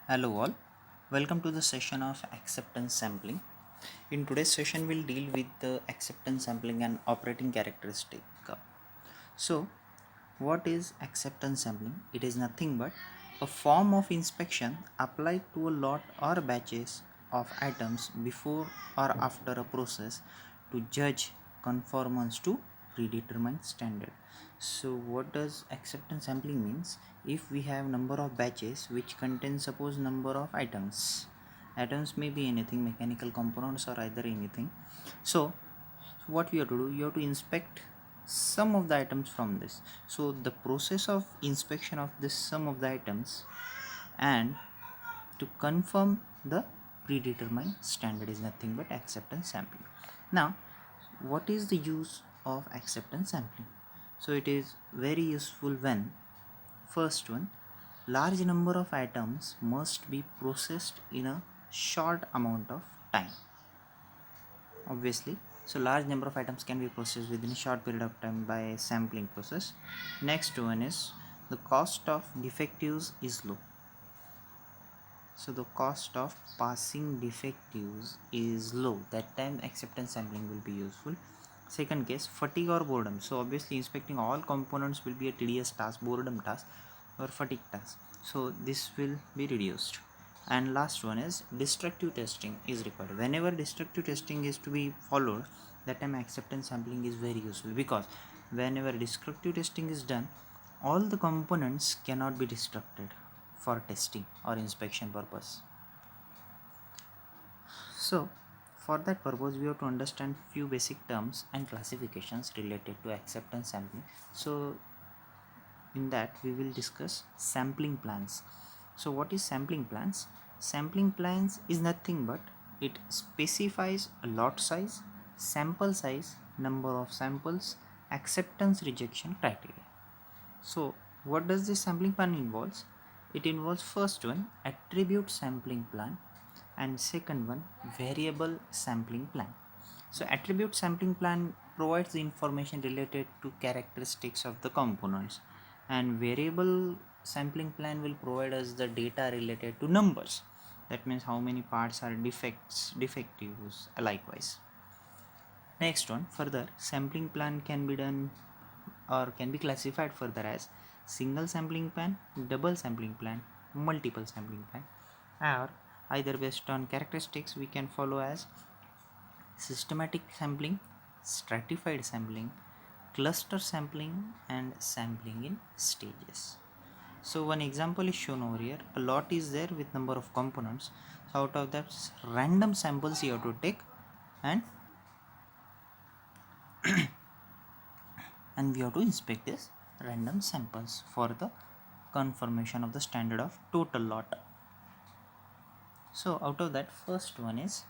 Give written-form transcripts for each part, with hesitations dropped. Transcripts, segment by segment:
Hello all, welcome to the session of acceptance sampling. In today's session we'll deal with the acceptance sampling and operating characteristic. So what is acceptance sampling? It is nothing but a form of inspection applied to a lot or batches of items before or after a process to judge conformance to predetermined standard. So what does acceptance sampling means? If we have number of batches which contain suppose number of items may be anything, mechanical components or either anything. So what we have to do, you have to inspect some of the items from this. So the process of inspection of this sum of the items and to confirm the predetermined standard is nothing but acceptance sampling. Now what is the use of acceptance sampling? So it is very useful when first one, large number of items must be processed in a short amount of time. Obviously, so large number of items can be processed within a short period of time by sampling process. Next one is the cost of defectives is low. So the cost of passing defectives is low. That time acceptance sampling will be useful. Second case, fatigue or boredom. So obviously inspecting all components will be a tedious task, boredom task or fatigue task. So this will be reduced. And last one is destructive testing is required. Whenever destructive testing is to be followed, that time acceptance sampling is very useful, because whenever destructive testing is done, all the components cannot be destructed for testing or inspection purpose. So for that purpose we have to understand few basic terms and classifications related to acceptance sampling. So in that we will discuss sampling plans. So what is sampling plans? Sampling plans is nothing but it specifies a lot size, sample size, number of samples, acceptance rejection criteria. So what does this sampling plan involves? It involves first one, attribute sampling plan, and second one, variable sampling plan. So attribute sampling plan provides the information related to characteristics of the components, and variable sampling plan will provide us the data related to numbers. That means how many parts are defectives likewise. Next one, further sampling plan can be done or can be classified further as single sampling plan, double sampling plan, multiple sampling plan, or either based on characteristics we can follow as systematic sampling, stratified sampling, cluster sampling, and sampling in stages. So one example is shown over here. A lot is there with number of components. So out of that, random samples you have to take, and we have to inspect this random samples for the confirmation of the standard of total lot. So out of that, first one is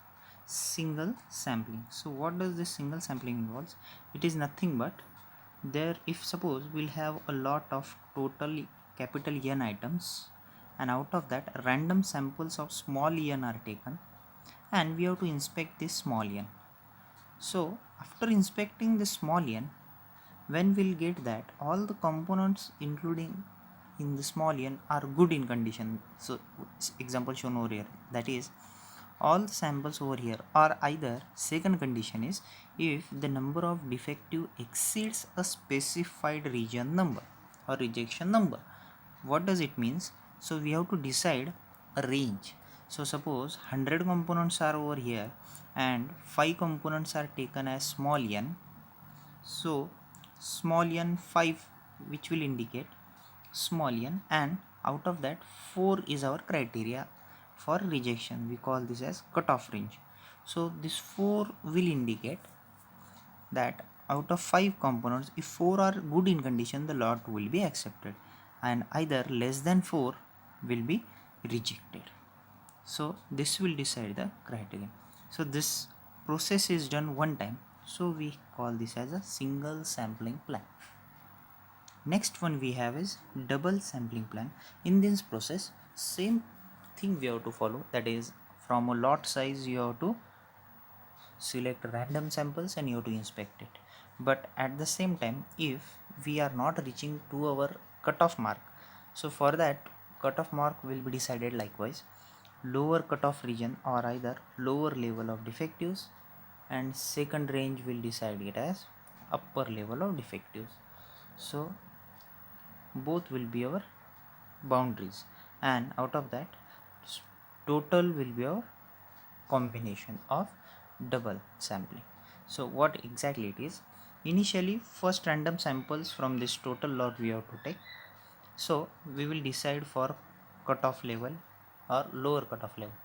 single sampling. So what does this single sampling involves? It is nothing but there, if suppose we'll have a lot of total capital N items, and out of that random samples of small n are taken, and we have to inspect this small n. So after inspecting the small n, when we'll get that all the components including in the small n are good in condition. So example shown over here, that is all the samples over here are either, second condition is if the number of defective exceeds a specified region number or rejection number. What does it means? So we have to decide a range. So suppose 100 components are over here and 5 components are taken as small n. So small n 5, which will indicate small n, and out of that 4 is our criteria for rejection. We call this as cutoff range. So this 4 will indicate that out of 5 components, if 4 are good in condition, the lot will be accepted, and either less than 4 will be rejected. So this will decide the criteria. So this process is done one time, so we call this as a single sampling plan. Next one we have is double sampling plan. In this process, same thing we have to follow, that is from a lot size you have to select random samples and you have to inspect it. But at the same time, if we are not reaching to our cutoff mark, so for that cutoff mark will be decided likewise. Lower cutoff region or either lower level of defectives, and second range will decide it as upper level of defectives. So both will be our boundaries, and out of that total will be our combination of double sampling. So what exactly it is? Initially, first random samples from this total lot we have to take. So we will decide for cutoff level or lower cutoff level.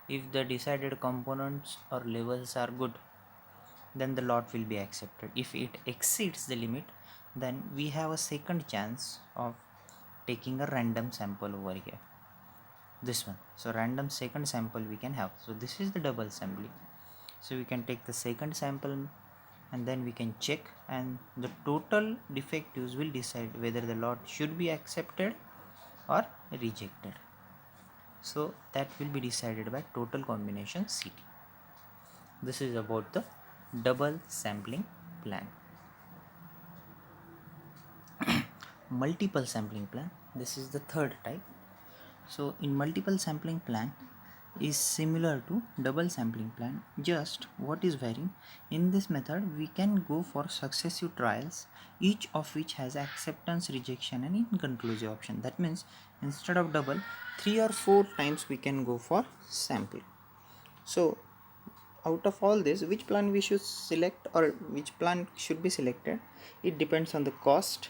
If the decided components or levels are good, then the lot will be accepted. If it exceeds the limit, then we have a second chance of taking a random sample over here, this one. So random second sample we can have. So this is the double sampling. So we can take the second sample and then we can check, and the total defectives will decide whether the lot should be accepted or rejected. So that will be decided by total combination CT. This is about the double sampling plan. Multiple sampling plan, this is the third type. So in multiple sampling plan is similar to double sampling plan, just what is varying, in this method we can go for successive trials, each of which has acceptance, rejection and inconclusive option. That means instead of double, 3 or 4 times we can go for sampling. So out of all this, which plan we should select or which plan should be selected, it depends on the cost,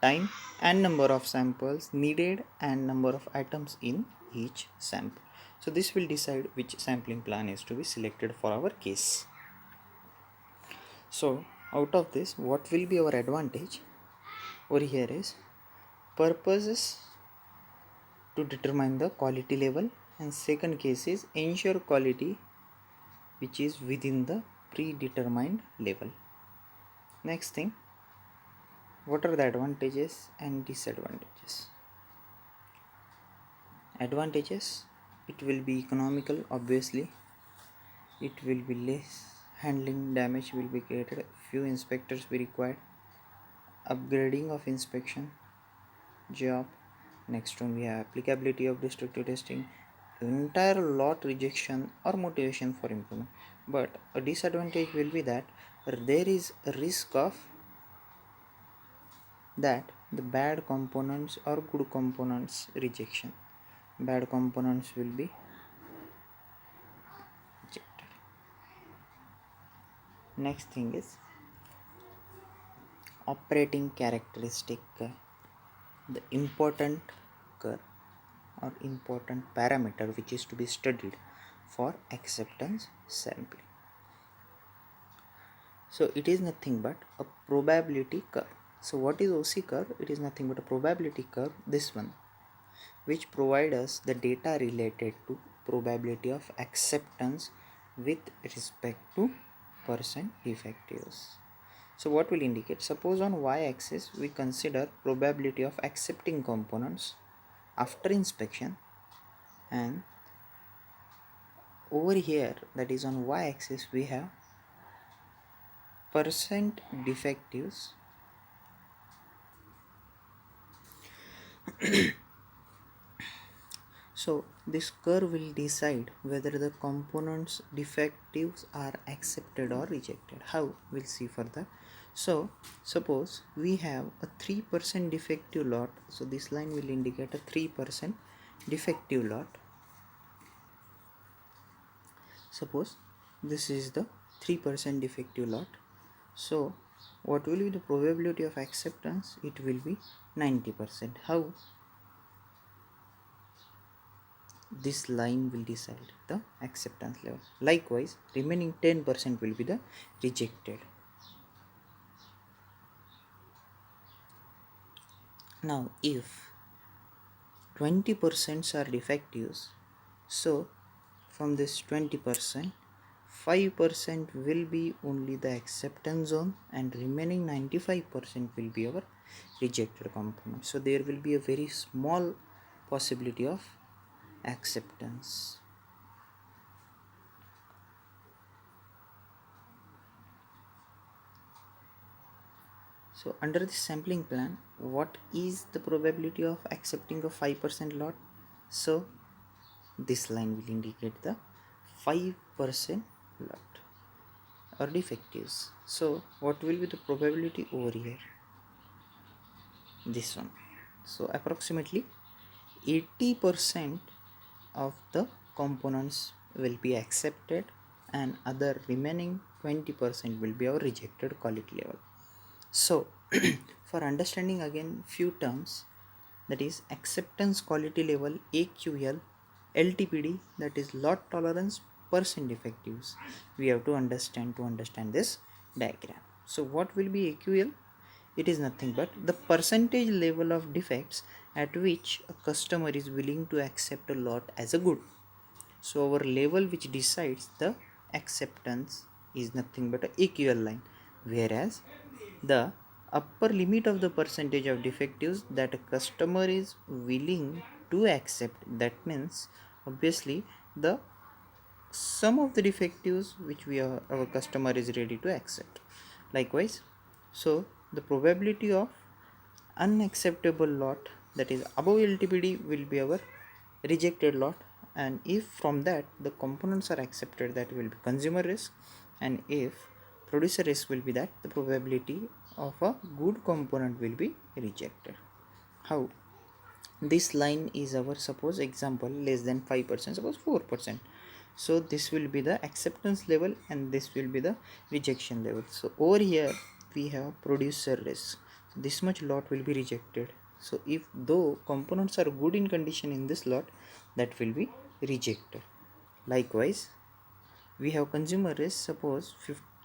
time and number of samples needed and number of items in each sample. So this will decide which sampling plan is to be selected for our case. So out of this, what will be our advantage over here is purposes to determine the quality level, and second case is ensure quality which is within the predetermined level. Next thing, what are the advantages and disadvantages? Advantages, it will be economical, obviously. It will be less handling, damage will be created, few inspectors be required, upgrading of inspection job. Next one, we have applicability of destructive testing, entire lot rejection or motivation for improvement. But a disadvantage will be that there is a risk of that the bad components or good components rejection. Bad components will be rejected. Next thing is operating characteristic, the important curve or important parameter which is to be studied for acceptance sampling. So it is nothing but a probability curve. So what is OC curve? It is nothing but a probability curve, this one, which provide us the data related to probability of acceptance with respect to percent defectives. So what will indicate? Suppose on y-axis we consider probability of accepting components after inspection, and over here, that is on y-axis, we have percent defectives so this curve will decide whether the components defectives are accepted or rejected. How? We'll see further. So suppose we have a 3% defective lot, so this line will indicate a 3% defective lot. Suppose this is the 3% defective lot. So what will be the probability of acceptance? It will be 90%. How? This line will decide the acceptance level. Likewise, remaining 10% will be the rejected. Now if 20% are defectives, so from this 20%, 5% will be only the acceptance zone and remaining 95% will be our rejected component. So there will be a very small possibility of acceptance. So under this sampling plan, what is the probability of accepting a 5% lot? So this line will indicate the 5% lot or defectives. So what will be the probability over here? This one. So approximately 80% of the components will be accepted and other remaining 20% will be our rejected quality level. So for understanding again few terms, that is acceptance quality level, AQL, LTPD, that is lot tolerance percent defectives, we have to understand this diagram. So what will be AQL? It is nothing but the percentage level of defects at which a customer is willing to accept a lot as a good. So our level which decides the acceptance is nothing but a AQL line, whereas the upper limit of the percentage of defectives that a customer is willing to accept, that means obviously the sum of the defectives which our customer is ready to accept. Likewise, so the probability of unacceptable lot, that is above LTPD, will be our rejected lot, and if from that the components are accepted, that will be consumer risk, and if producer risk will be that the probability of a good component will be rejected. How? This line is our, suppose example, less than 5%, suppose 4%. So this will be the acceptance level and this will be the rejection level. So over here we have producer risk, so this much lot will be rejected. So if though components are good in condition in this lot, that will be rejected. Likewise, we have consumer risk, suppose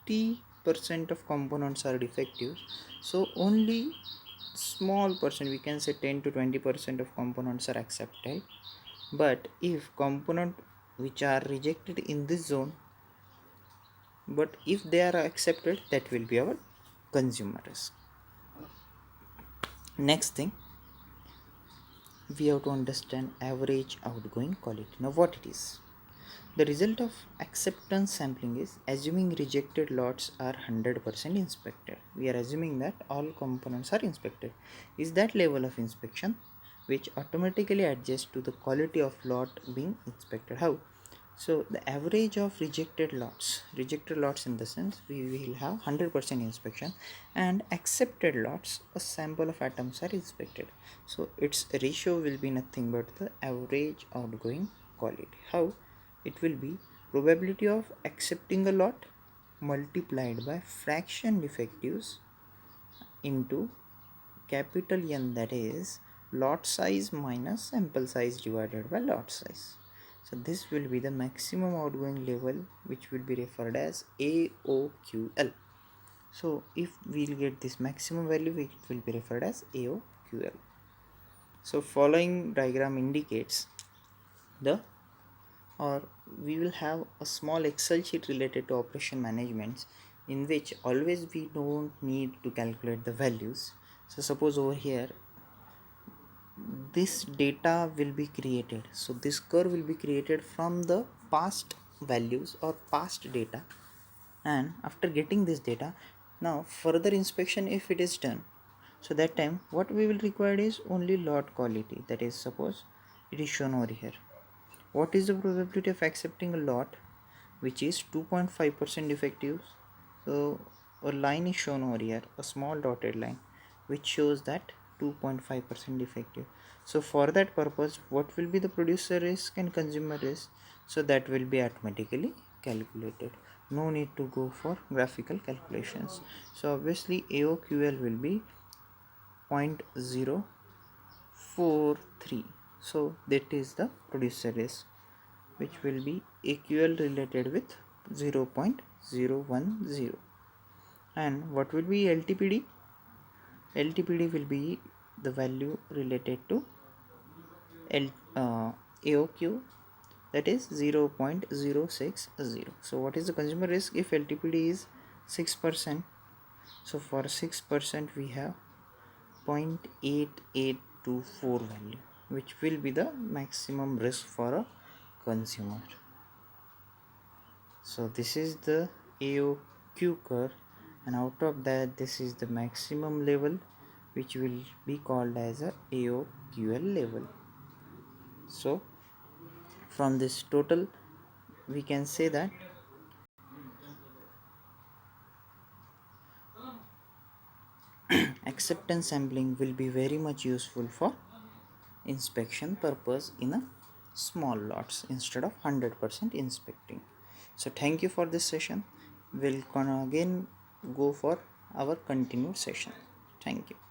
50% of components are defective, so only small percent, we can say 10 to 20% of components are accepted. But if component which are rejected in this zone, but if they are accepted, that will be our consumer risk. Next thing, we have to understand average outgoing quality. Now what it is? The result of acceptance sampling is assuming rejected lots are 100% inspected. We are assuming that all components are inspected. Is that level of inspection which automatically adjusts to the quality of lot being inspected. How? So the average of rejected lots in the sense we will have 100% inspection, and accepted lots, a sample of atoms are inspected. So its ratio will be nothing but the average outgoing quality. How? It will be probability of accepting a lot multiplied by fraction defectives into capital N, that is lot size minus sample size divided by lot size. So this will be the maximum outgoing level, which will be referred as AOQL. So if we'll get this maximum value, it will be referred as AOQL. So following diagram indicates the, or we will have a small Excel sheet related to operation management, in which always we don't need to calculate the values. So suppose over here this data will be created, so this curve will be created from the past values or past data, and after getting this data, now further inspection if it is done, so that time what we will require is only lot quality, that is suppose it is shown over here. What is the probability of accepting a lot which is 2.5% defective? So a line is shown over here, a small dotted line, which shows that 2.5% defective. So for that purpose, what will be the producer risk and consumer risk? So that will be automatically calculated. No need to go for graphical calculations. So obviously AOQL will be 0.043. So that is the producer risk, which will be AQL related with 0.010. And what will be LTPD? LTPD will be the value related to AOQ, that is 0.060. So what is the consumer risk if LTPD is 6%? So for 6% we have 0.8824 value, which will be the maximum risk for a consumer. So this is the AOQ curve, and out of that this is the maximum level which will be called as a AOQL level. So from this total we can say that acceptance sampling will be very much useful for inspection purpose in a small lots instead of 100% inspecting. So thank you for this session. We'll gonna again go for our continued session. Thank you.